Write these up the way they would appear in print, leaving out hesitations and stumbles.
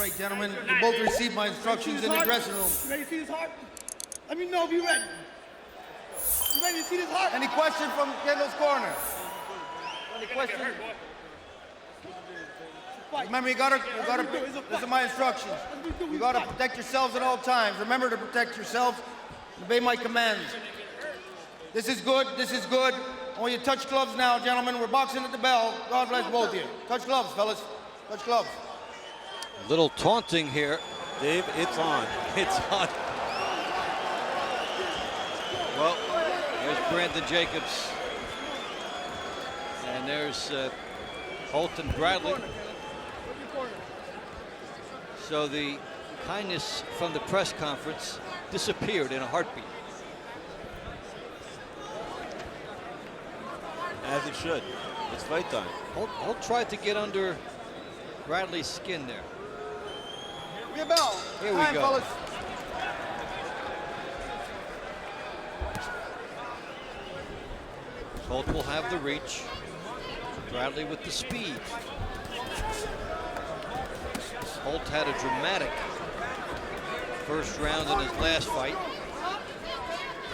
right, gentlemen. You both received my instructions in the dressing room. You ready to see this heart? Let me know if you're ready. You ready to see this heart? Any question from Kendall's corner? Any question? Remember, you gotta, this is my instructions. You gotta protect yourselves at all times. Remember to protect yourselves. Obey my commands. This is good, this is good. I want you to touch gloves now, gentlemen. We're boxing at the bell. God bless both of you. Touch gloves, fellas. Touch gloves. A little taunting here. Dave, it's on. It's on. Well, there's Brandon Jacobs. And there's Holt and Bradley. So the kindness from the press conference disappeared in a heartbeat. As it should. It's fight time. Holt tried to get under Bradley's skin there. Give me a bell. Here we Time, go. Fellas. Holt will have the reach. Bradley with the speed. Holt had a dramatic first round in his last fight.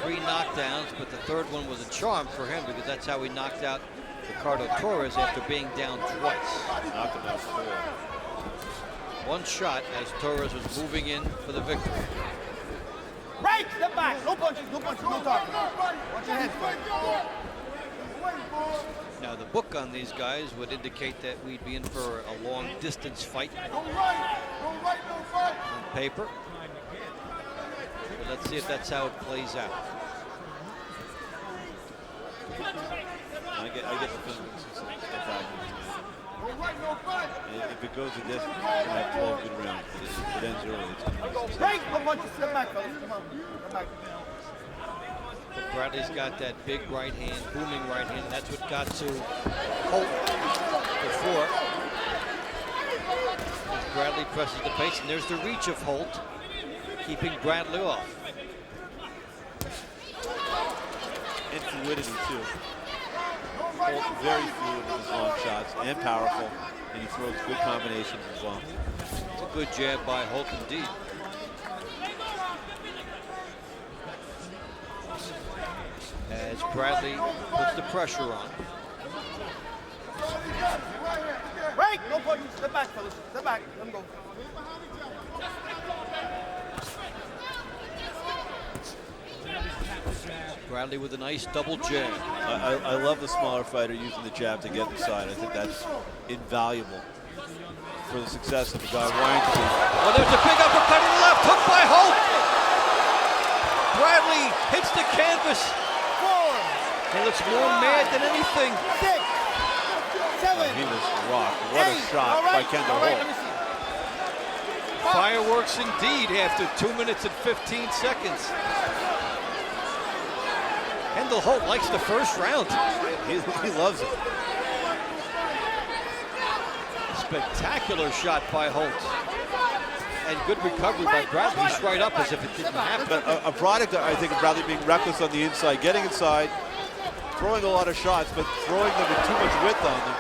3 knockdowns, but the third one was a charm for him because that's how he knocked out Ricardo Torres after being down twice. Knocked him out 4. One shot as Torres was moving in for the victory. Right, step back. No punches, no talking. Watch your head, Now the book on these guys would indicate that we'd be in for a long distance fight on paper. But let's see if that's how it plays out. I get the feeling it's a fact. If it goes to this, it's going to have 12 good rounds. If it ends early, it's going to be Break, no punches. Step back, fellas. Come on. Come back. But Bradley's got that big right hand, booming right hand. That's what got to Holt before. As Bradley presses the pace, and there's the reach of Holt, keeping Bradley off. And fluidity, too. Holt very fluid with his long shots and powerful, and he throws good combinations as well. It's a good jab by Holt indeed. As Bradley puts the pressure on. Break, no punches. Step back, fellas. Step back. Let him go. Bradley with a nice double jab. I love the smaller fighter using the jab to get inside. I think that's invaluable for the success of the guy wanting to be. Oh, there's a big uppercut in the left hook by Holt. Bradley hits the canvas. 4. He looks more mad than anything. 6. 7. He was rocked. What a 8. shot by Kendall All right, Holt. let me see. Fireworks indeed after 2 minutes and 15 seconds. Kendall Holt likes the first round. He loves it. Spectacular shot by Holt. And good recovery by Bradley. He's right up as if it didn't happen. But a product, I think, of Bradley being reckless on the inside, getting inside, throwing a lot of shots, but throwing them with too much width on them.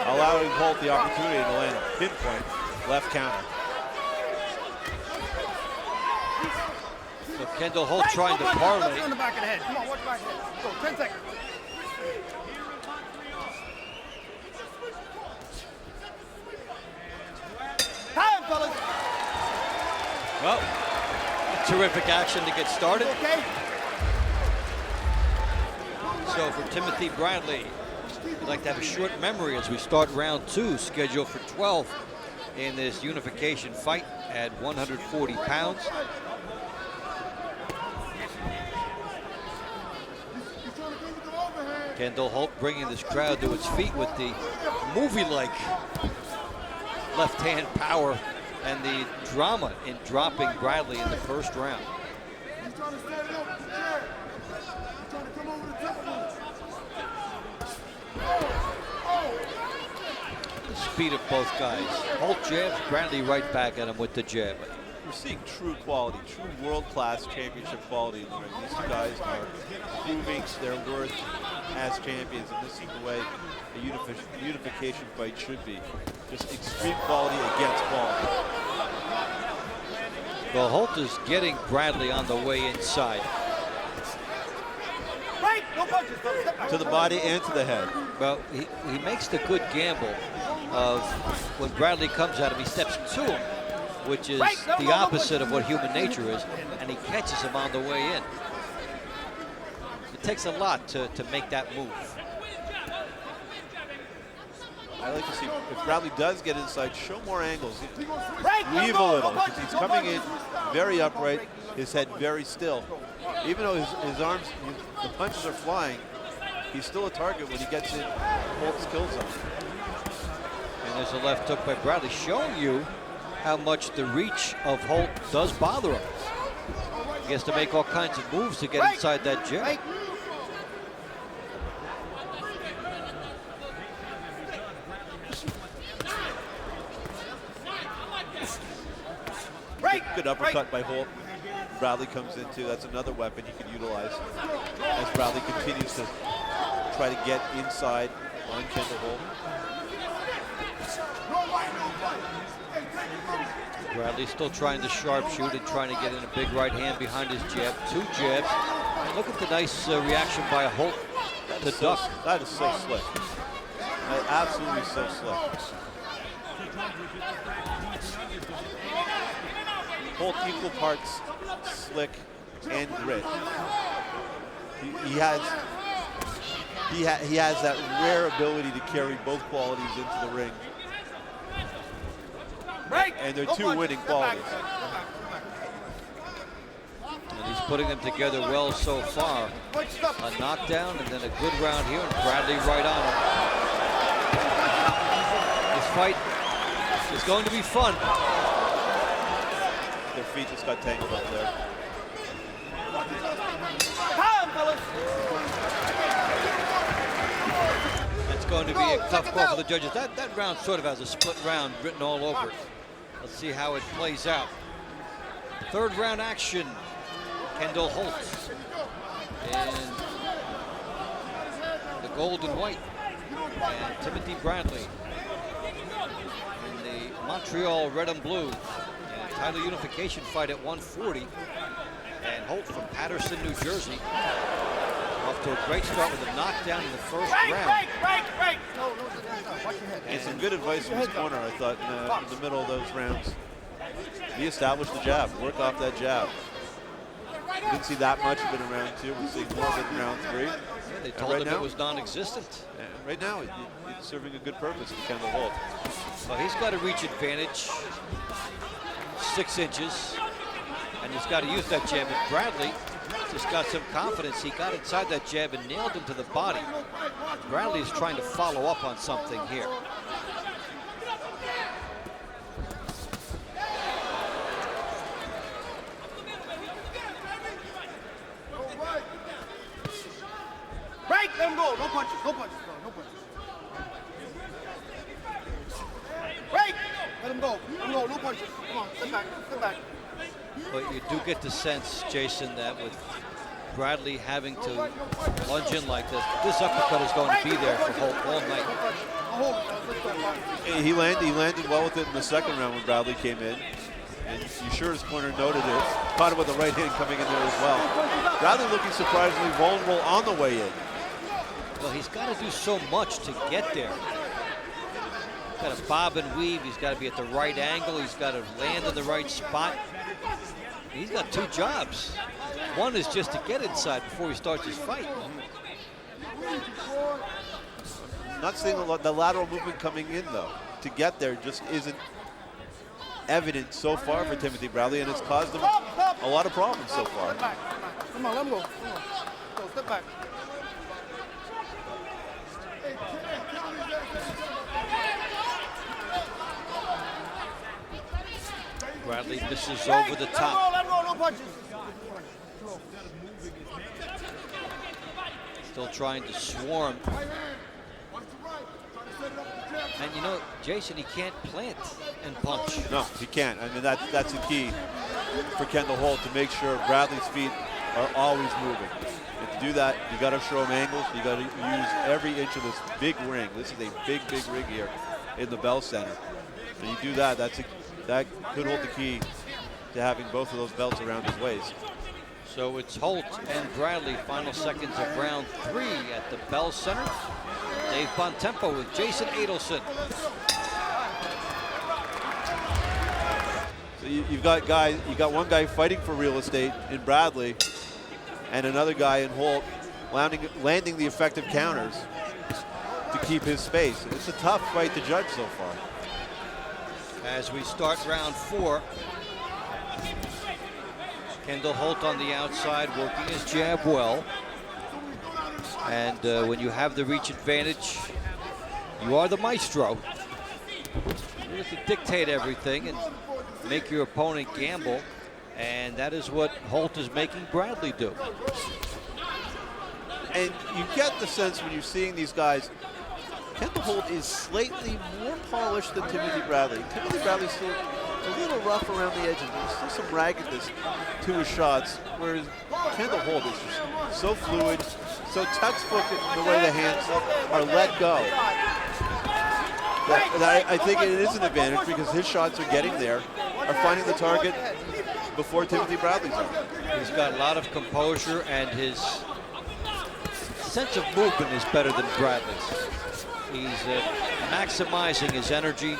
Allowing Holt the opportunity to land a pinpoint left counter. So Kendall Holt trying to parlay. On the back of the head. Come on, watch back of the head. Go, 10 seconds. Time, fellas. Well, terrific action to get started. Okay. So for Timothy Bradley, we'd like to have a short memory as we start round 2, scheduled for 12 in this unification fight at 140 pounds. Kendall Holt bringing this crowd to its feet with the movie-like left-hand power and the drama in dropping Bradley in the first round. The speed of both guys. Holt jabs, Bradley right back at him with the jab. We're seeing true quality, true world-class championship quality in the ring. These two guys are proving their worth as champions, and this is the way a unification fight should be. Just extreme quality against quality. Well, Holt is getting Bradley on the way inside. Right, no punches, Phil. Step back. To the body and to the head. Well, he makes the good gamble of when Bradley comes at him, he steps to him, which is the opposite of what human nature is, and he catches him on the way in. It takes a lot to make that move. I like to see, if Bradley does get inside, show more angles. Right, Weave a no little, because punches, he's no coming in punches. very upright, his head very still. Even though his arms, the punches are flying, he's still a target when he gets in Holt's kill zone. And there's a left hook by Bradley, showing you how much the reach of Holt does bother him. He has to make all kinds of moves to get inside that jab. Right. Right. Good uppercut by Holt. Bradley comes into, that's another weapon he could utilize as Bradley continues to try to get inside on Kendall Holt. Bradley still trying to sharpshoot and trying to get in a big right hand behind his jab. 2 jabs. And look at the nice reaction by Holt to duck. That is so slick. Absolutely so slick. Holt equal parts slick and grit. He has that rare ability to carry both qualities into the ring. Right. And they're No two punches. winning Step back. qualities. And he's putting them together well so far. Punch stuff. A knockdown and then a good round here, and Bradley right on him. This fight is going to be fun. Their feet just got tangled up there. Time, fellas. It's going to be a tough call for the judges. That round sort of has a split round written all over it. Let's see how it plays out. 3rd round action. Kendall Holt in the gold and white, and Timothy Bradley in the Montreal red and blue. And title unification fight at 140. And Holt from Patterson, New Jersey, off to a great start with a knockdown in the first round. Right. No, watch your head. And some good advice from his corner, I thought, in the middle of those rounds. He established the jab, work off that jab. We didn't see that much of it in round 2. We're seeing more of it in round 3. Yeah, they told him it was non-existent. Right now, it's serving a good purpose for Kendall Holt. Well, he's got a reach advantage, 6 inches, and he's got to use that jab. And Bradley just got some confidence. He got inside that jab and nailed him to the body. Bradley is trying to follow up on something here. Right, let him go. No punches, no punches, bro. No punches. Right, let him go. Let him go. No punches. Come on, step back, step back. But you do get the sense, Jason, that with Bradley having to lunge in like this uppercut is going to be there for Holt all night. He landed well with it in the 2nd round when Bradley came in. And you sure his corner noted it. Caught him with the right hand coming in there as well. Bradley looking surprisingly vulnerable on the way in. Well, he's got to do so much to get there. He's got to bob and weave. He's got to be at the right angle. He's got to land in the right spot. He's got 2 jobs. One is just to get inside before he starts his fight. Not seeing the lateral movement coming in, though. To get there just isn't evident so far for Timothy Bradley, and it's caused him a lot of problems so far. Step back. Come on, let him go. Come on. Go, step back. Bradley misses over the top. Let him roll, no punches. Still trying to swarm. And you know, Jason, he can't plant and punch. No, he can't. I mean, that's the key for Kendall Holt, to make sure Bradley's feet are always moving. And to do that, you got to show them angles. You got to use every inch of this big ring. This is a big, big ring here in the Bell Center. And you do that, that could hold the key to having both of those belts around his waist. So it's Holt and Bradley, final seconds of round 3 at the Bell Center. Dave Bontempo with Jason Adelson. So you've got one guy fighting for real estate in Bradley, and another guy in Holt landing the effective counters to keep his space. It's a tough fight to judge so far. As we start round 4, Kendall Holt on the outside working his jab well. And when you have the reach advantage, you are the maestro. You have to dictate everything and make your opponent gamble. And that is what Holt is making Bradley do. And you get the sense when you're seeing these guys, Kendall Holt is slightly more polished than Timothy Bradley. Timothy Bradley's still a little rough around the edges. There's still some raggedness to his shots, whereas Kendall Holt is just so fluid, so textbook in the way the hands are let go. I think it is an advantage because his shots are getting there, are finding the target before Timothy Bradley's are. He's got a lot of composure, and his sense of movement is better than Bradley's. He's maximizing his energy.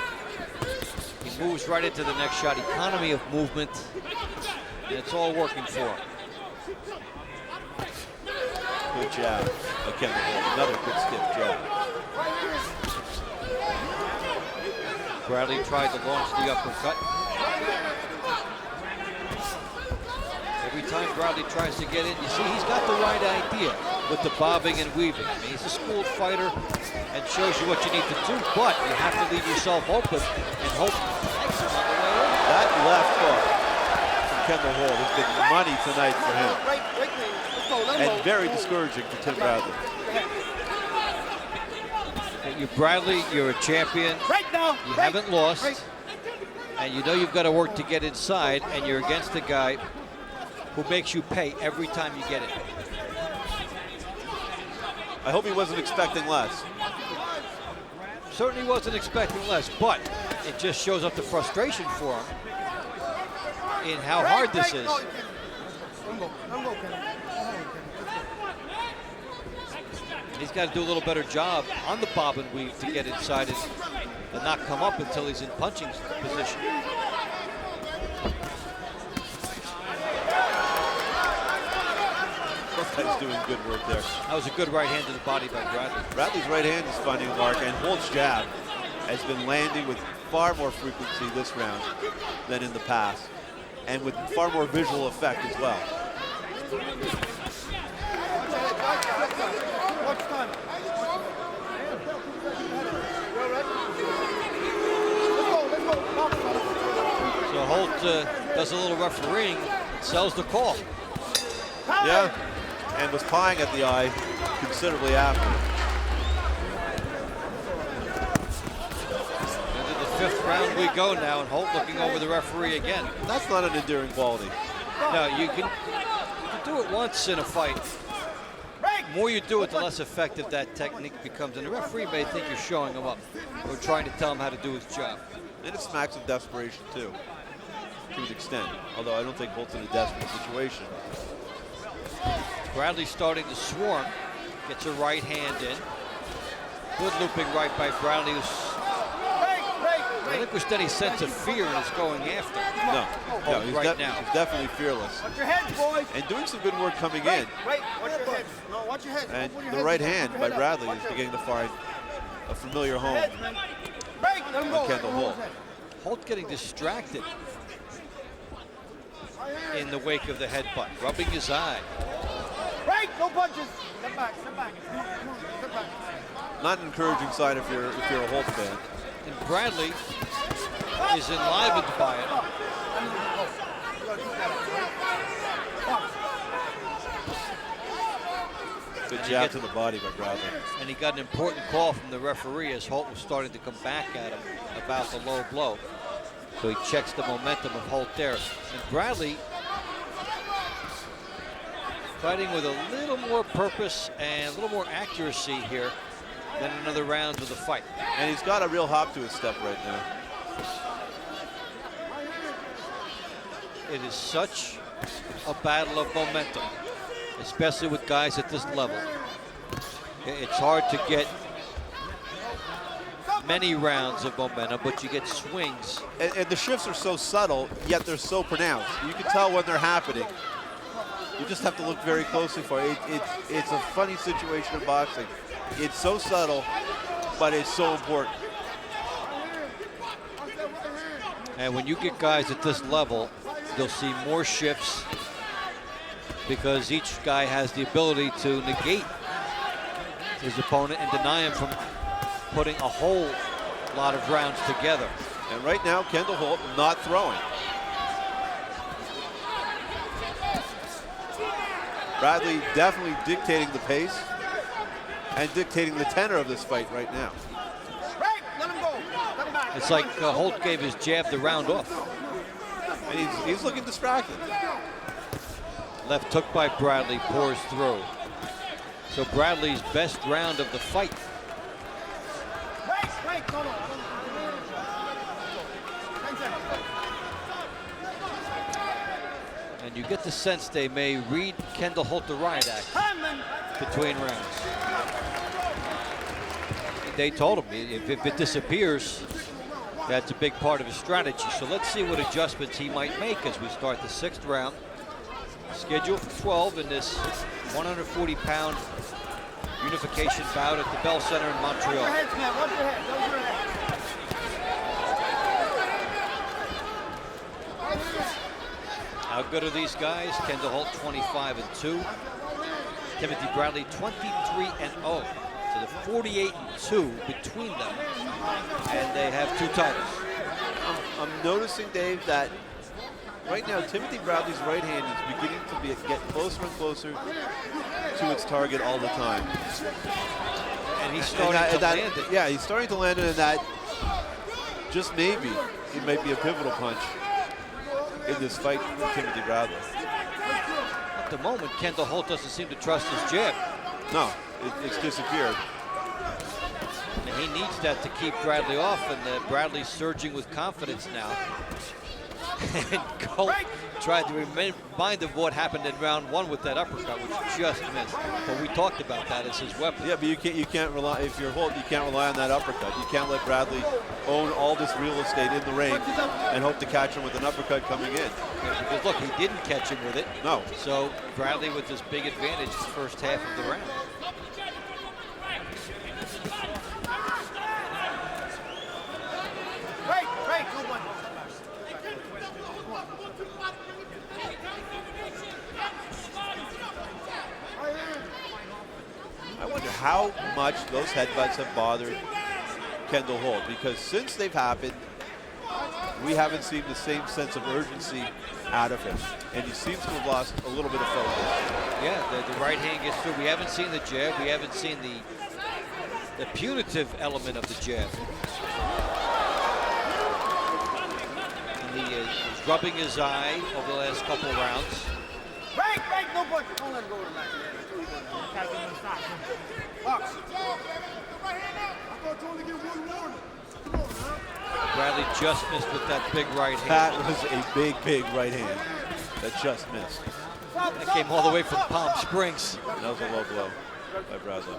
He moves right into the next shot. Economy of movement. And it's all working for him. Good jab. Kendall Holt. Another good stiff jab. Bradley tried to launch the uppercut. Every time Bradley tries to get in, you see he's got the right idea with the bobbing and weaving. I mean, he's a schooled fighter and shows you what you need to do, but you have to leave yourself open and hope next on the way in. That left hook from Kendall Holt has been money tonight for him. And very discouraging for Tim Bradley. You're Bradley, you're a champion. You haven't lost. And you know you've got to work to get inside, and you're against a guy who makes you pay every time you get it. I hope he wasn't expecting less. Certainly wasn't expecting less, but it just shows up the frustration for him in how hard this is. And he's got to do a little better job on the bob and weave to get inside and not come up until he's in punching position. He's doing good work there. That was a good right hand to the body by Bradley. Bradley's right hand is finding a mark, and Holt's jab has been landing with far more frequency this round than in the past, and with far more visual effect as well. So Holt does a little refereeing and sells the call. Yeah, and was pawing at the eye considerably after. Into the 5th round we go now, and Holt looking over the referee again. That's not an enduring quality. No, you can do it once in a fight. The more you do it, the less effective that technique becomes. And the referee may think you're showing him up or trying to tell him how to do his job. And it smacks of desperation, too, to an extent. Although I don't think Holt's in a desperate situation. Bradley starting to swarm. Gets a right hand in. Good looping right by Bradley, who's relinquished any sense of fear and is going after. No, he's, right now. He's definitely fearless. Watch your head, boys. And doing some good work coming in. Watch your head. No, watch your head. And the right hand by Bradley is beginning to find a familiar home on Kendall Holt. Holt getting distracted in the wake of the headbutt, rubbing his eye. Break, no punches. Step back, step back. Step back. Not an encouraging sign if you're a Holt fan. And Bradley is enlivened by it. Good jab to the body by Bradley. And he got an important call from the referee as Holt was starting to come back at him about the low blow. So he checks the momentum of Holt there. And Bradley Fighting with a little more purpose and a little more accuracy here than in other rounds of the fight. And he's got a real hop to his step right now. It is such a battle of momentum, especially with guys at this level. It's hard to get many rounds of momentum, but you get swings. And the shifts are so subtle, yet they're so pronounced. You can tell when they're happening. You just have to look very closely for it. It's a funny situation in boxing. It's so subtle, but it's so important. And when you get guys at this level, you'll see more shifts because each guy has the ability to negate his opponent and deny him from putting a whole lot of rounds together. And right now, Kendall Holt not throwing. Bradley definitely dictating the pace and dictating the tenor of this fight right now. It's like Holt gave his jab the round off. And he's looking distracted. Left hook by Bradley pours through. So Bradley's best round of the fight. And you get the sense they may read Kendall Holt the riot act between rounds. They told him if it disappears, that's a big part of his strategy. So let's see what adjustments he might make as we start the 6th round. Scheduled for 12 in this 140-pound unification bout at the Bell Center in Montreal. How good are these guys? Kendall Holt 25-2. Timothy Bradley 23-0. So they're 48-2 between them, and they have 2 titles. I'm noticing, Dave, that right now Timothy Bradley's right hand is beginning to get closer and closer to its target all the time. And he's starting to land it. Yeah, he's starting to land it, and that just maybe it might be a pivotal punch in this fight with Timothy Bradley. At the moment, Kendall Holt doesn't seem to trust his jab. No, it's disappeared. And he needs that to keep Bradley off, and Bradley's surging with confidence now. And Holt tried to remind of what happened in round 1 with that uppercut, which just missed. But we talked about that as his weapon. Yeah, but you can't rely, if you're Holt, you can't rely on that uppercut. You can't let Bradley own all this real estate in the ring and hope to catch him with an uppercut coming in. Yeah, because look, he didn't catch him with it. No. So Bradley with this big advantage the first half of the round. I wonder how much those headbutts have bothered Kendall Holt, because since they've happened, we haven't seen the same sense of urgency out of him, and he seems to have lost a little bit of focus. Yeah, the right hand gets through. We haven't seen the jab. We haven't seen the punitive element of the jab. And he is rubbing his eye over the last couple of rounds. Break, no punch. Don't let him go to the mat. Box. Bradley just missed with that big right hand. That was a big right hand that just missed. That came all the way from Palm Springs. That was a low blow by Bradley.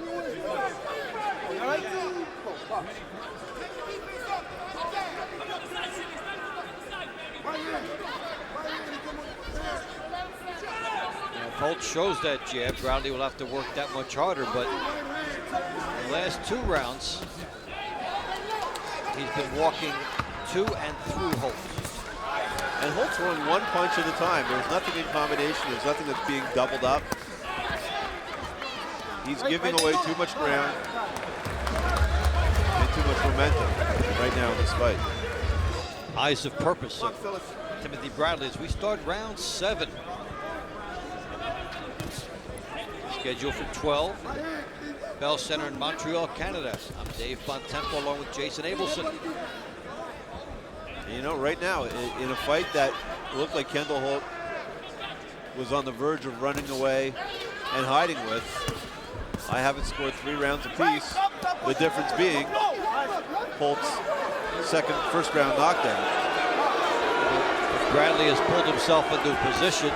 If Holt shows that jab, Bradley will have to work that much harder, but in the last 2 rounds, he's been walking to and through Holt. And Holt's throwing one punch at a time. There's nothing in combination. There's nothing that's being doubled up. He's giving away too much ground and too much momentum right now in this fight. Eyes of purpose of Timothy Bradley as we start round 7. Scheduled for 12. Bell Center in Montreal, Canada. I'm Dave Bontempo along with Jason Abelson. You know, right now, in a fight that looked like Kendall Holt was on the verge of running away and hiding with. I haven't scored 3 rounds apiece. The difference being Holt's first round knockdown. Bradley has pulled himself into a position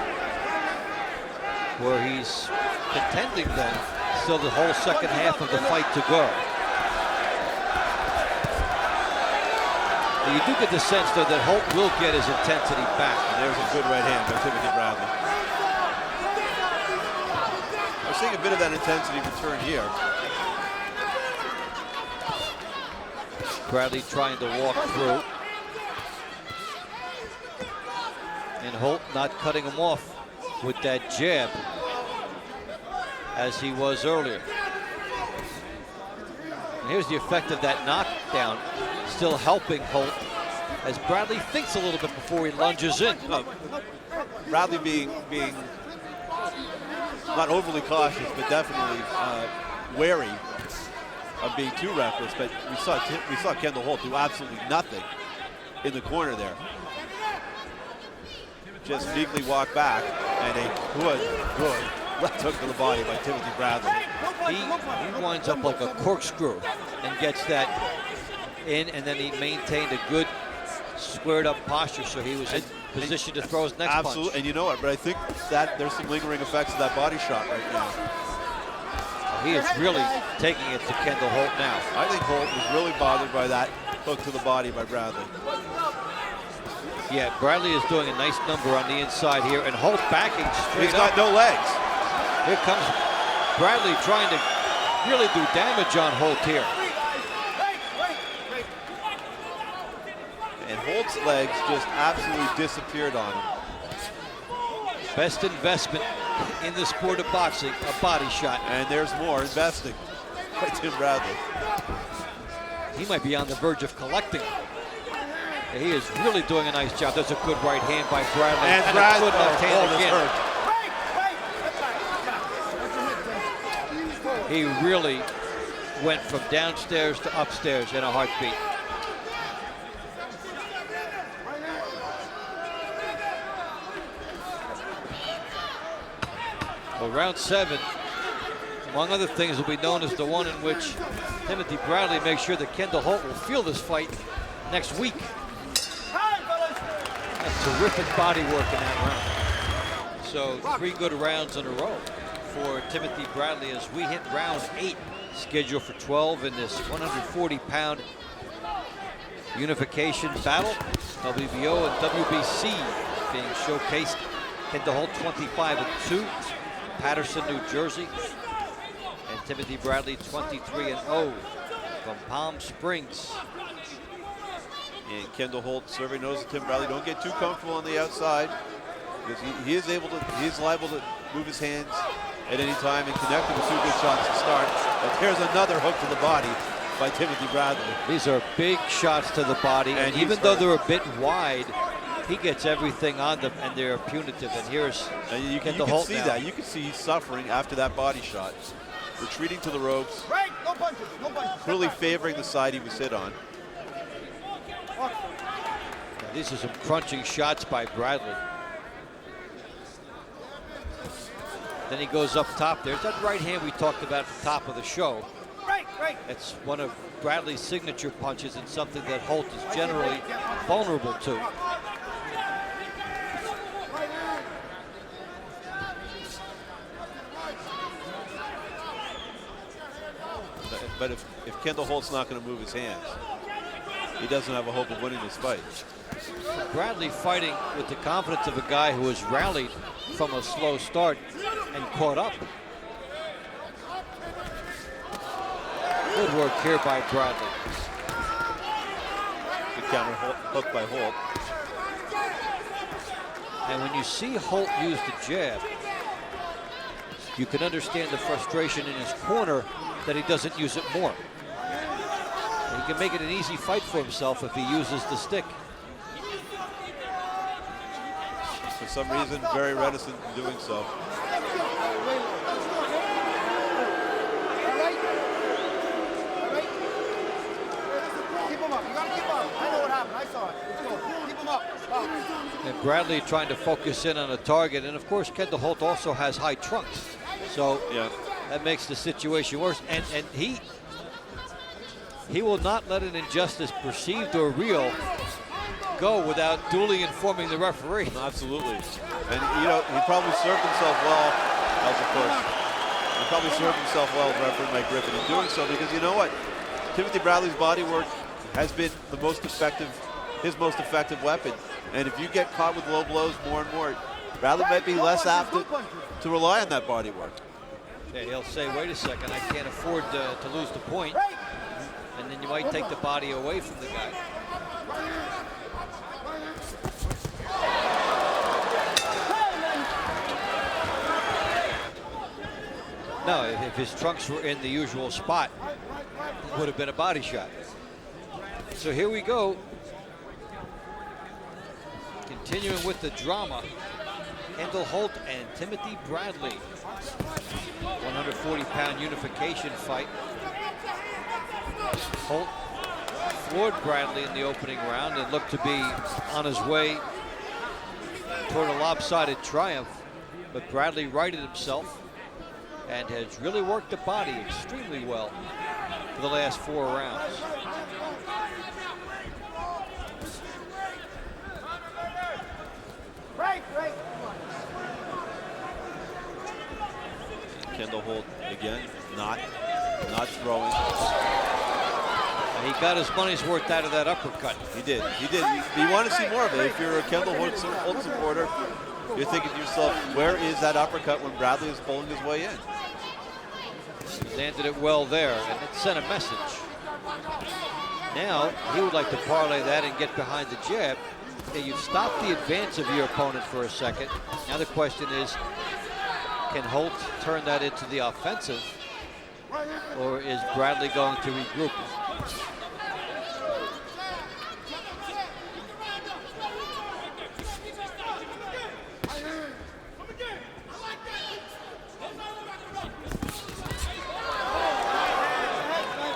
where he's contending then, still the whole second half of the fight to go. You do get the sense, though, that Holt will get his intensity back. And there's a good right hand by Timothy Bradley. We're seeing a bit of that intensity return here. Bradley trying to walk through. And Holt not cutting him off with that jab as he was earlier. And here's the effect of that knockdown, still helping Holt as Bradley thinks a little bit before he lunges in. Bradley being not overly cautious, but definitely wary of being too reckless. But we saw Kendall Holt do absolutely nothing in the corner there. Just meekly walk back, and a good left hook to the body by Timothy Bradley. He winds up like a corkscrew and gets that in, and then he maintained a good squared up posture, so he was in position to throw his next punch. Absolutely, and you know what, but I think that there's some lingering effects of that body shot right now. He is really taking it to Kendall Holt now. I think Holt was really bothered by that hook to the body by Bradley. Yeah, Bradley is doing a nice number on the inside here, and Holt backing straight He's got up. no legs. Here comes Bradley trying to really do damage on Holt here. And Holt's legs just absolutely disappeared on him. Best investment in the sport of boxing, a body shot. And there's more investing by Tim Bradley. He might be on the verge of collecting. He is really doing a nice job. That's a good right hand by Bradley. And a Bradley, good left hand again. He really went from downstairs to upstairs in a heartbeat. Well, round 7, among other things, will be known as the one in which Timothy Bradley makes sure that Kendall Holt will feel this fight next week. That's terrific body work in that round. So 3 good rounds in a row for Timothy Bradley as we hit round 8, scheduled for 12 in this 140-pound unification battle. WBO and WBC being showcased. Kendall Holt 25-2, Patterson, New Jersey, and Timothy Bradley 23-0 from Palm Springs. And Kendall Holt serving knows that Tim Bradley don't get too comfortable on the outside, because he is liable to move his hands at any time and connect with 2 good shots to start. But there's another hook to the body by Timothy Bradley. These are big shots to the body, and even though they're a bit wide, he gets everything on them, and they're punitive. And here's Kendall Holt now. That. You can see he's suffering after that body shot. Retreating to the ropes. Right, no punches, no punches. Clearly favoring the side he was hit on. These are some crunching shots by Bradley. Then he goes up top. There's that right hand we talked about at the top of the show. Right. It's one of Bradley's signature punches and something that Holt is generally vulnerable to. But if Kendall Holt's not going to move his hands, he doesn't have a hope of winning this fight. Bradley fighting with the confidence of a guy who has rallied from a slow start and caught up. Good work here by Bradley. Good counter hook by Holt. And when you see Holt use the jab, you can understand the frustration in his corner that he doesn't use it more. And he can make it an easy fight for himself if he uses the stick. For some reason, very reticent in doing so. Keep him up. You gotta keep up. I know what happened. I saw it. Let's go. Keep And Bradley trying to focus in on a target. And of course, Kendall Holt also has high trunks. So that makes the situation worse. And he will not let an injustice perceived or real go without duly informing the referee. Absolutely. And you know, he probably served himself well as a coach. He probably served himself well as referee Mike Griffin in doing so, because you know what? Timothy Bradley's body work has been the most effective, his most effective weapon. And if you get caught with low blows more and more, Bradley might be less apt to rely on that body work. Yeah, he'll say, wait a second, I can't afford to lose the point. And then you might take the body away from the guy. No, if his trunks were in the usual spot, it would have been a body shot. So here we go. Continuing with the drama, Kendall Holt and Timothy Bradley. 140-pound unification fight. Holt floored Bradley in the opening round and looked to be on his way toward a lopsided triumph, but Bradley righted himself and has really worked the body extremely well for the last 4 rounds. Kendall Holt again, not throwing. And he got his money's worth out of that uppercut. He did. You want to see more of it. If you're a Kendall Holt supporter, you're thinking to yourself, where is that uppercut when Bradley is pulling his way in? He landed it well there, and it sent a message. Now, he would like to parlay that and get behind the jab. Okay, you've stopped the advance of your opponent for a second. Now the question is, can Holt turn that into the offensive, or is Bradley going to regroup?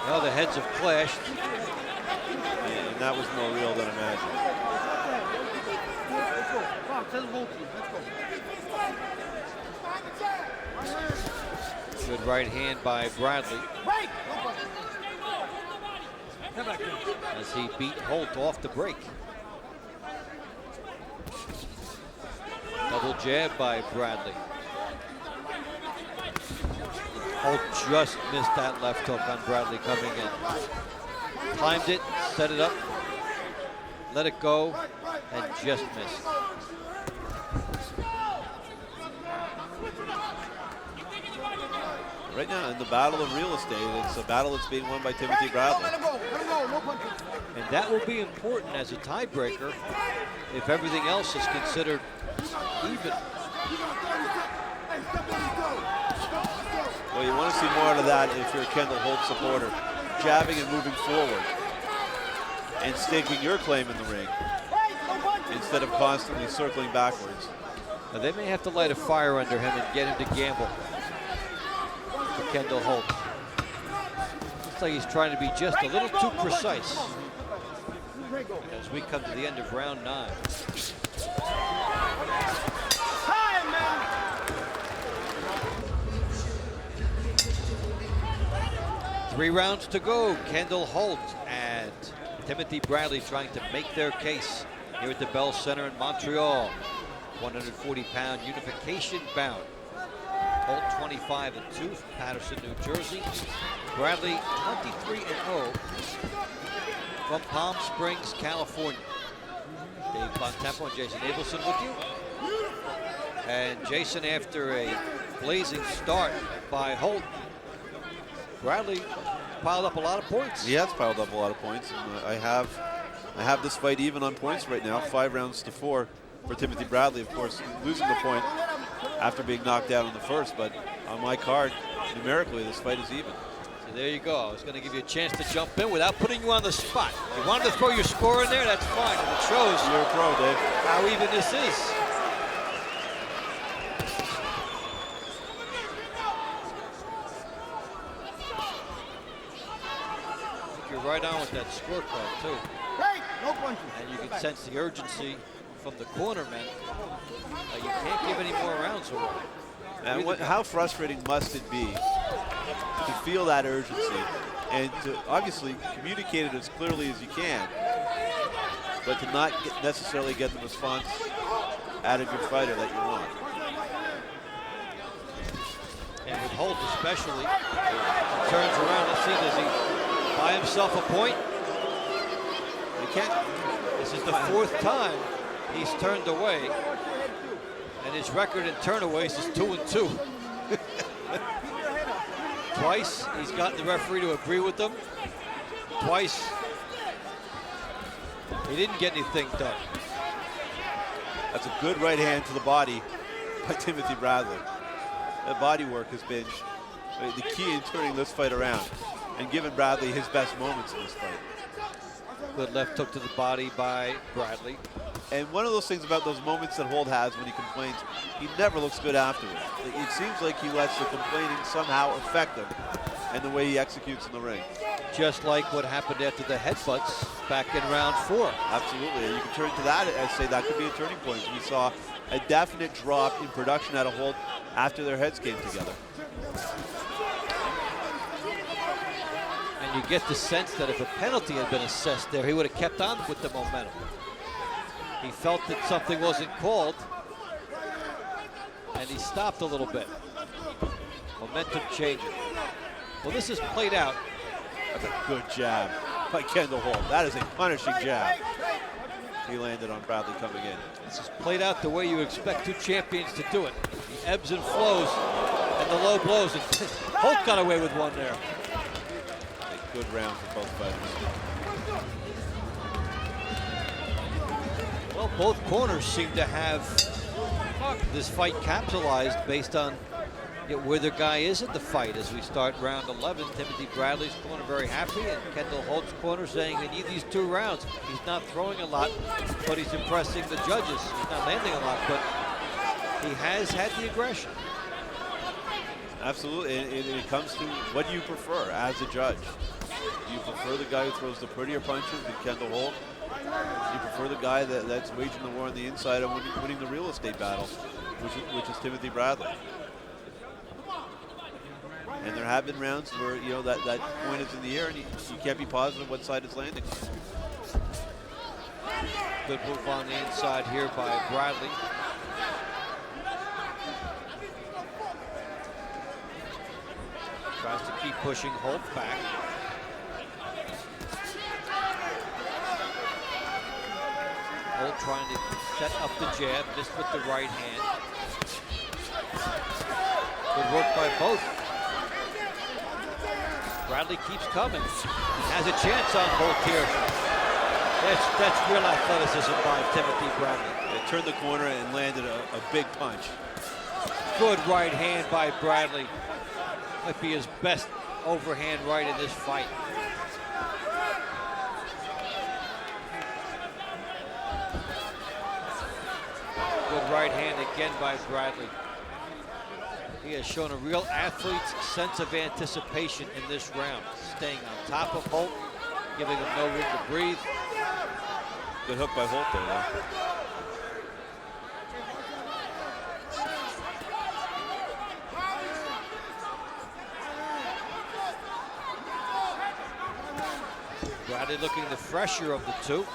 Well, the heads have clashed. And that was more real than imagined. Good right hand by Bradley as he beat Holt off the break. Double jab by Bradley. Holt just missed that left hook on Bradley coming in. Timed it, set it up, let it go, and just missed. Right now, in the battle of real estate, it's a battle that's being won by Timothy Bradley. And that will be important as a tiebreaker if everything else is considered even. Well, you want to see more out of that if you're a Kendall Holt supporter. Jabbing and moving forward and staking your claim in the ring instead of constantly circling backwards. Now they may have to light a fire under him and get him to gamble. For Kendall Holt. Looks like he's trying to be just a little too precise as we come to the end of round 9. 3 rounds to go. Kendall Holt and Timothy Bradley trying to make their case here at the Bell Center in Montreal. 140-pound unification bout. Holt 25-2 from Patterson, New Jersey. Bradley 23-0 from Palm Springs, California. Dave Bontempo and Jason Abelson with you. And Jason, after a blazing start by Holt, Bradley piled up a lot of points. He has piled up a lot of points. And I have this fight even on points right now, 5 rounds to 4 for Timothy Bradley. Of course, losing the point after being knocked out in the first, but on my card, numerically, this fight is even. So there you go. I was going to give you a chance to jump in without putting you on the spot. If you wanted to throw your score in there, that's fine. And it shows You're a pro, Dave. how even this is. I think you're right on with that scorecard, too. No punches. And you can sense the urgency from the cornermen. You can't give any more rounds away. And how frustrating must it be to feel that urgency and to obviously communicate it as clearly as you can, but to not necessarily get the response out of your fighter that you want. And with Holt especially, he turns around. Let's see, does he buy himself a point? You can't. This is the 4th time he's turned away, and his record in turnaways is 2-2. Twice he's gotten the referee to agree with them. Twice he didn't get anything done. That's a good right hand to the body by Timothy Bradley. That body work has been the key in turning this fight around and giving Bradley his best moments in this fight. Good left hook to the body by Bradley. And one of those things about those moments that Holt has when he complains, he never looks good afterwards. It seems like he lets the complaining somehow affect him and the way he executes in the ring. Just like what happened after the headbutts back in round 4. Absolutely, and you can turn to that and say that could be a turning point. We saw a definite drop in production out of Holt after their heads came together. And you get the sense that if a penalty had been assessed there, he would have kept on with the momentum. He felt that something wasn't called, and he stopped a little bit. Momentum changing. Well, this is played out. That's a good jab by Kendall Holt. That is a punishing jab. He landed on Bradley coming in. This is played out the way you expect two champions to do it. The ebbs and flows and the low blows. And Holt got away with one there. A good round for both fighters. Well, both corners seem to have this fight capitalized based on where their guy is in the fight. As we start round 11, Timothy Bradley's corner very happy, and Kendall Holt's corner saying they need these 2 rounds. He's not throwing a lot, but he's impressing the judges. He's not landing a lot, but he has had the aggression. Absolutely, and it comes to what you prefer as a judge. Do you prefer the guy who throws the prettier punches than Kendall Holt? Do you prefer the guy that's waging the war on the inside and winning the real estate battle, which is Timothy Bradley? And there have been rounds where, you know, that point is in the air and you can't be positive what side it's landing on. Good move on the inside here by Bradley. Tries to keep pushing Holt back. Holt trying to set up the jab, missed with the right hand. Good work by both. Bradley keeps coming. Has a chance on Holt here. That's real athleticism by Timothy Bradley. It turned the corner and landed a big punch. Good right hand by Bradley. Might be his best overhand right in this fight. Good right hand again by Bradley. He has shown a real athlete's sense of anticipation in this round. Staying on top of Holt, giving him no room to breathe. Good hook by Holt there, though. Bradley looking the fresher of the two.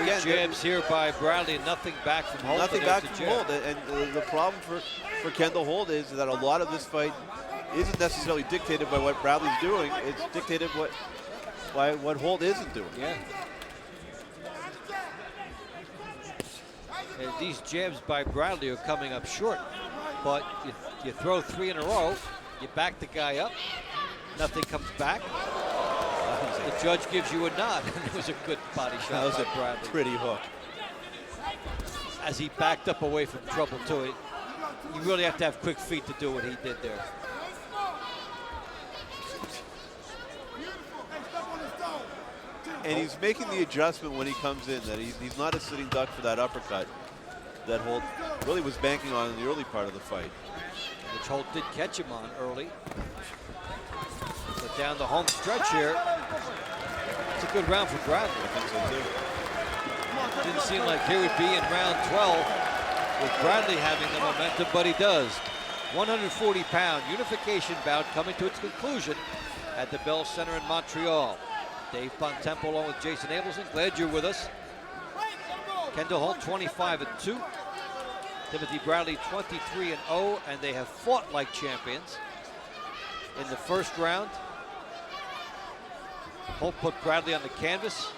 Again, Jabs here by Bradley, nothing back from Holt. Nothing back from Holt, and the problem for Kendall Holt is that a lot of this fight isn't necessarily dictated by what Bradley's doing. It's dictated by what Holt isn't doing. Yeah. And these jabs by Bradley are coming up short, but you throw 3 in a row, you back the guy up, nothing comes back. The judge gives you a nod, and it was a good body shot. That was by a Bradley. pretty hook. As he backed up away from trouble too. You really have to have quick feet to do what he did there. And he's making the adjustment when he comes in, that he's not a sitting duck for that uppercut that Holt really was banking on in the early part of the fight. which Holt did catch him on early. But down the home stretch here, it's a good round for Bradley. I think so too. Didn't seem like he would be in round 12 with Bradley having the momentum, but he does. 140-pound unification bout coming to its conclusion at the Bell Center in Montreal. Dave Bontempo along with Jason Abelson. Glad you're with us. Kendall Holt 25-2. Timothy Bradley 23-0, and they have fought like champions. In the first round, Holt put Bradley on the canvas.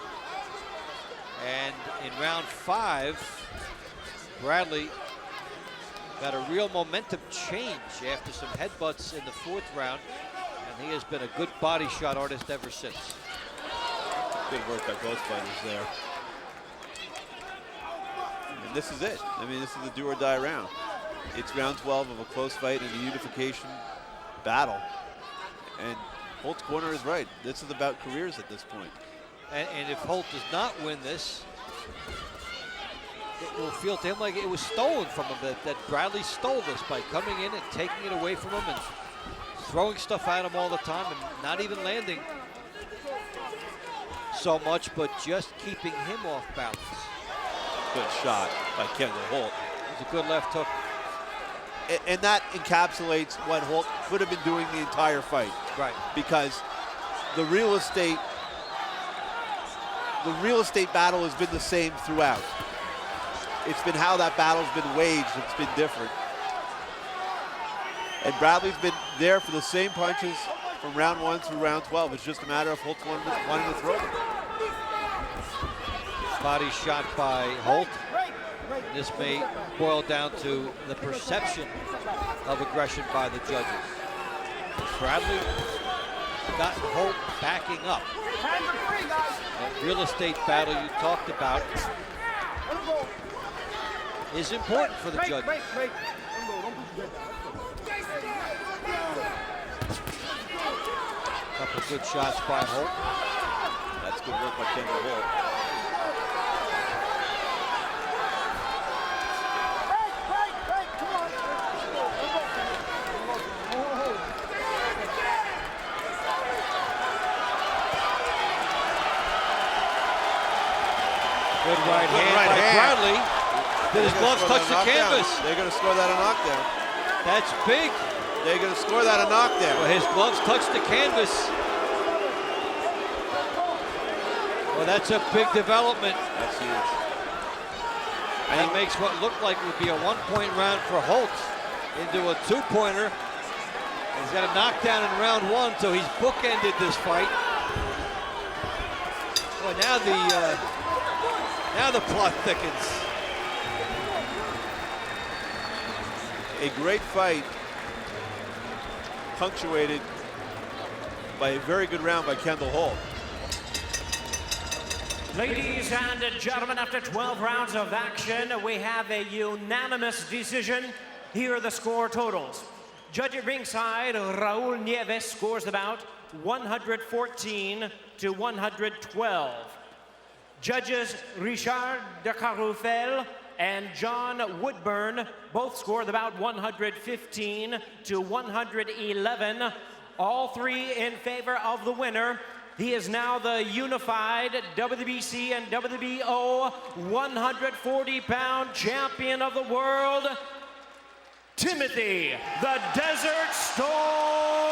And in round 5, Bradley got a real momentum change after some headbutts in the 4th round. And he has been a good body shot artist ever since. Good work by both fighters there. And this is it. I mean, this is the do or die round. It's round 12 of a close fight in a unification battle. And Holt's corner is right. This is about careers at this point. And if Holt does not win this, it will feel to him like it was stolen from him, that Bradley stole this by coming in and taking it away from him and throwing stuff at him all the time and not even landing so much, but just keeping him off balance. Good shot by Kendall Holt. It's a good left hook. And that encapsulates what Holt could have been doing the entire fight. Right. Because the real estate battle has been the same throughout. It's been how that battle's been waged, it's been different. And Bradley's been there for the same punches from round 1 through round 12. It's just a matter of Holt wanting to throw them. Body shot by Holt. This may boil down to the perception of aggression by the judges. Bradley got Holt backing up. That real estate battle you talked about is important for the judges. Couple good shots by Holt. That's good work by Kendall Holt. Good right hand by Bradley. Did his gloves touch the canvas? They're going to score that a knockdown. That's big. They're going to score that a knockdown. Well, his gloves touched the canvas. Well, that's a big development. That's huge. That makes what looked like would be a 1-point round for Holt into a 2-pointer. He's got a knockdown in round 1, so he's bookended this fight. Well, now the plot thickens. A great fight, punctuated by a very good round by Kendall Holt. Ladies and gentlemen, after 12 rounds of action, we have a unanimous decision. Here are the score totals. Judge at ringside, Raul Nieves scores the bout 114 to 112. Judges Richard de Carufel and John Woodburn both score the bout 115 to 111. All three in favor of the winner. He is now the unified WBC and WBO 140-pound champion of the world, Timothy the Desert Storm